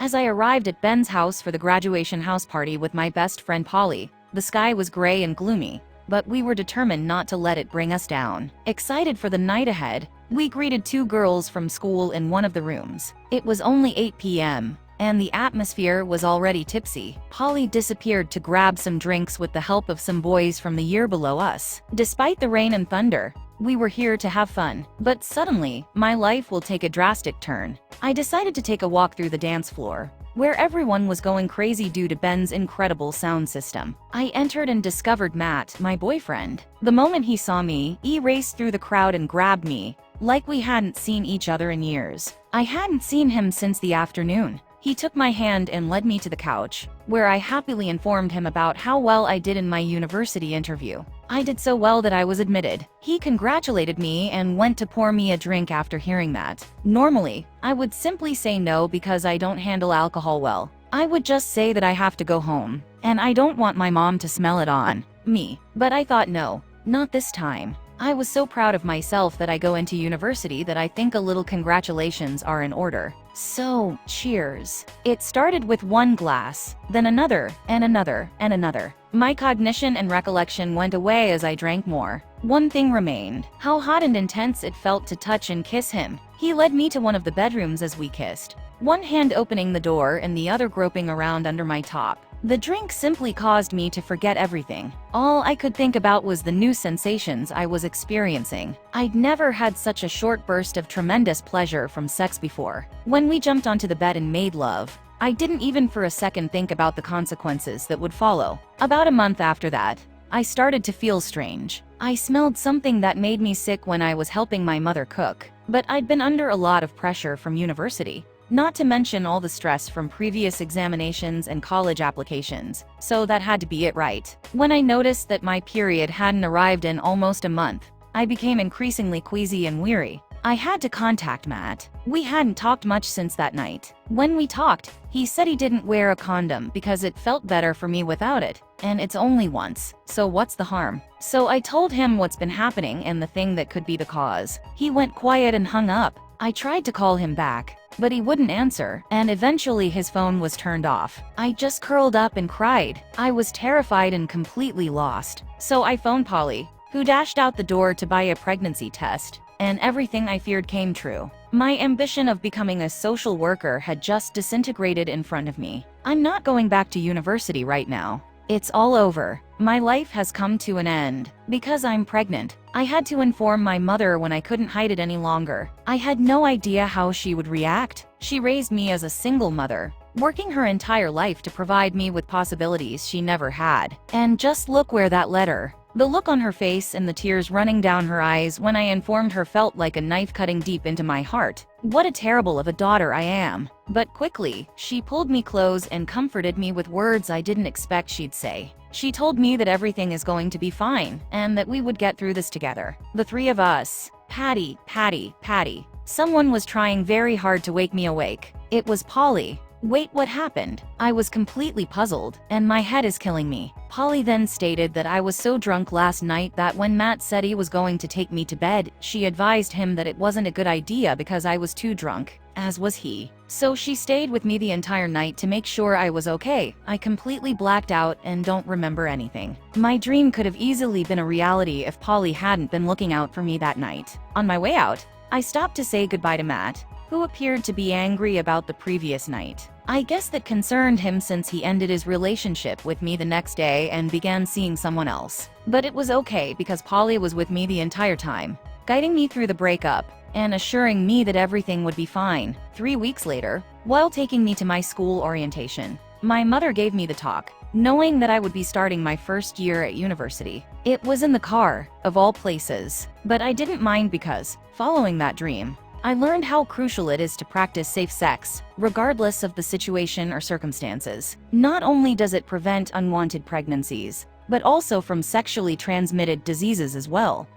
As I arrived at Ben's house for the graduation house party with my best friend Polly, the sky was gray and gloomy, but we were determined not to let it bring us down. Excited for the night ahead, we greeted two girls from school in one of the rooms. It was only 8 p.m., and the atmosphere was already tipsy. Polly disappeared to grab some drinks with the help of some boys from the year below us. Despite the rain and thunder, we were here to have fun. But suddenly, my life will take a drastic turn. I decided to take a walk through the dance floor, where everyone was going crazy due to Ben's incredible sound system. I entered and discovered Matt, my boyfriend. The moment he saw me, he raced through the crowd and grabbed me, like we hadn't seen each other in years. I hadn't seen him since the afternoon. He took my hand and led me to the couch, where I happily informed him about how well I did in my university interview. I did so well that I was admitted. He congratulated me and went to pour me a drink after hearing that. Normally, I would simply say no because I don't handle alcohol well. I would just say that I have to go home, and I don't want my mom to smell it on me. But I thought no, not this time. I was so proud of myself that I go into university that I think a little congratulations are in order. So, cheers. It started with one glass, then another, and another, and another. My cognition and recollection went away as I drank more. One thing remained: how hot and intense it felt to touch and kiss him. He led me to one of the bedrooms as we kissed, one hand opening the door and the other groping around under my top. The drink simply caused me to forget everything. All I could think about was the new sensations I was experiencing. I'd never had such a short burst of tremendous pleasure from sex before. When we jumped onto the bed and made love, I didn't even for a second think about the consequences that would follow. About a month after that, I started to feel strange. I smelled something that made me sick when I was helping my mother cook. But I'd been under a lot of pressure from university, not to mention all the stress from previous examinations and college applications, so that had to be it right. When I noticed that my period hadn't arrived in almost a month, I became increasingly queasy and weary. I had to contact Matt. We hadn't talked much since that night. When we talked, he said he didn't wear a condom because it felt better for me without it, and it's only once, so what's the harm? So I told him what's been happening and the thing that could be the cause. He went quiet and hung up. I tried to call him back, but he wouldn't answer, and eventually his phone was turned off. I just curled up and cried. I was terrified and completely lost. So I phoned Polly, who dashed out the door to buy a pregnancy test, and everything I feared came true. My ambition of becoming a social worker had just disintegrated in front of me. I'm not going back to university right now. It's all over. My life has come to an end. Because I'm pregnant, I had to inform my mother when I couldn't hide it any longer. I had no idea how she would react. She raised me as a single mother, working her entire life to provide me with possibilities she never had. And just look where that led her. The look on her face and the tears running down her eyes when I informed her felt like a knife cutting deep into my heart. What a terrible of a daughter I am. But quickly, she pulled me close and comforted me with words I didn't expect she'd say. She told me that everything is going to be fine, and that we would get through this together. The three of us. Patty, Patty, Patty. Someone was trying very hard to wake me awake. It was Polly. Wait, what happened? I was completely puzzled, and my head is killing me. Polly then stated that I was so drunk last night that when Matt said he was going to take me to bed, she advised him that it wasn't a good idea because I was too drunk, as was he. So she stayed with me the entire night to make sure I was okay. I completely blacked out and don't remember anything. My dream could have easily been a reality if Polly hadn't been looking out for me that night. On my way out, I stopped to say goodbye to Matt, who appeared to be angry about the previous night. I guess that concerned him since he ended his relationship with me the next day and began seeing someone else. But it was okay because Polly was with me the entire time, guiding me through the breakup and assuring me that everything would be fine. 3 weeks later, while taking me to my school orientation, my mother gave me the talk, knowing that I would be starting my first year at university. It was in the car, of all places, but I didn't mind because, following that dream, I learned how crucial it is to practice safe sex, regardless of the situation or circumstances. Not only does it prevent unwanted pregnancies, but also from sexually transmitted diseases as well.